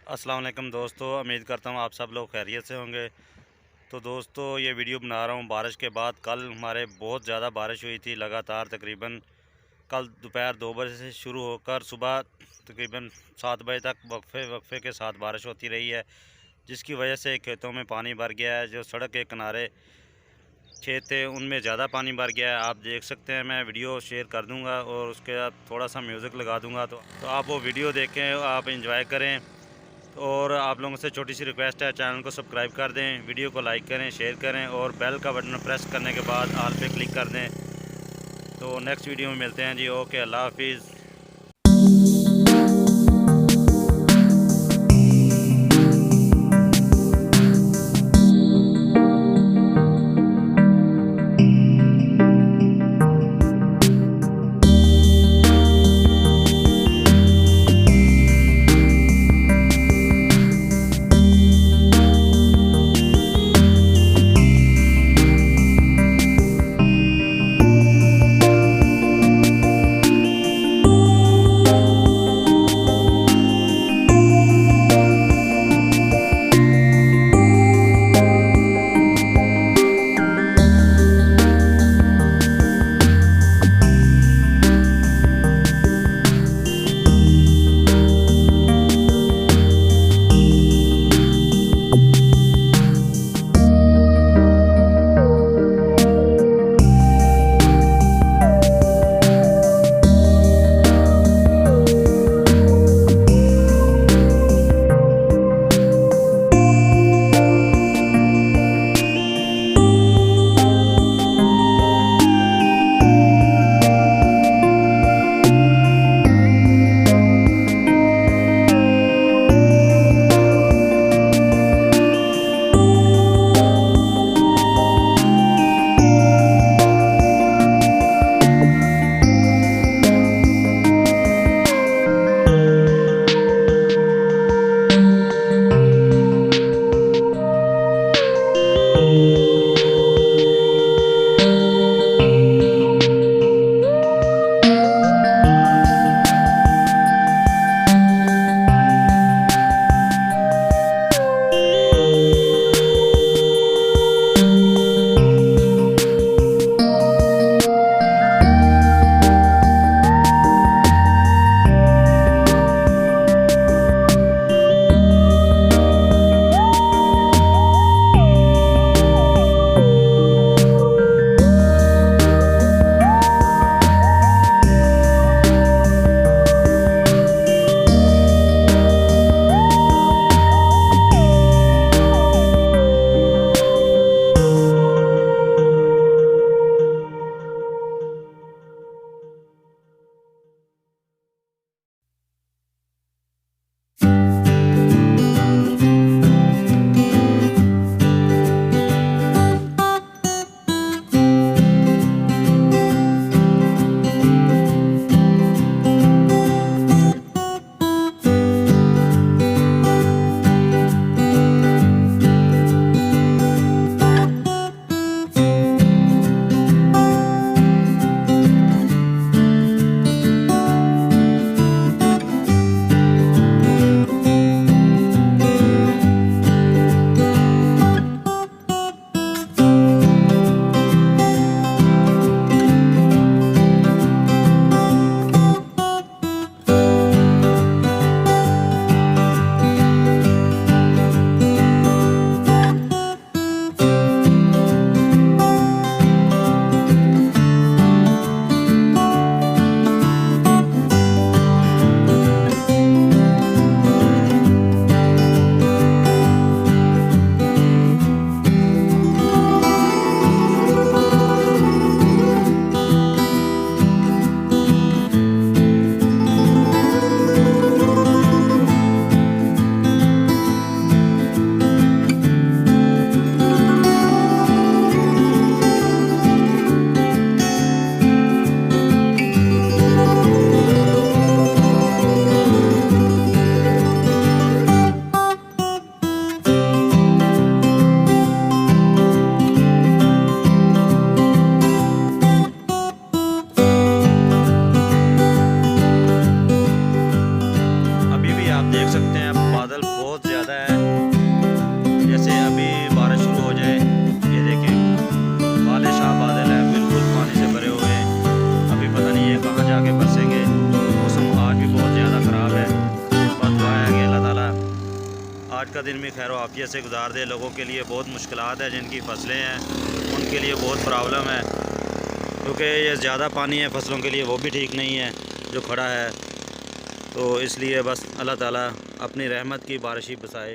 अस्सलाम वालेकुम दोस्तों, उम्मीद करता हूँ आप सब लोग खैरियत से होंगे। तो दोस्तों ये वीडियो बना रहा हूँ बारिश के बाद। कल हमारे बहुत ज़्यादा बारिश हुई थी लगातार, तकरीबन कल दोपहर 2 बजे से शुरू होकर सुबह तकरीबन 7 बजे तक वक्फे के साथ बारिश होती रही है, जिसकी वजह से खेतों में पानी भर गया है। जो सड़क के किनारे खेत थे उनमें ज़्यादा पानी भर गया है, आप देख सकते हैं। मैं वीडियो शेयर कर दूँगा और उसके बाद थोड़ा सा म्यूज़िक लगा दूँगा, तो आप वो वीडियो देखें, आप इंजॉय करें। और आप लोगों से छोटी सी रिक्वेस्ट है, चैनल को सब्सक्राइब कर दें, वीडियो को लाइक करें, शेयर करें और बेल का बटन प्रेस करने के बाद ऑल पे क्लिक कर दें। तो नेक्स्ट वीडियो में मिलते हैं जी। ओके, अल्लाह हाफिज़। बादल बहुत ज़्यादा है। जैसे अभी बारिश शुरू हो जाए, ये देखें बालिशाह बादल हैं, बिल्कुल पानी से भरे हुए हैं। अभी पता नहीं ये कहाँ जाके बरसेंगे। मौसम आज भी बहुत ज़्यादा ख़राब है। बस दुआ है कि अल्लाह ताला आज का दिन भी खैर आफियत से गुजार दे। लोगों के लिए बहुत मुश्किलात है, जिनकी फसलें हैं उनके लिए बहुत प्रॉब्लम है, क्योंकि ये ज़्यादा पानी है फसलों के लिए, वो भी ठीक नहीं है जो खड़ा है। तो इसलिए बस अल्लाह ताला अपनी रहमत की बारिश ही बरसाए।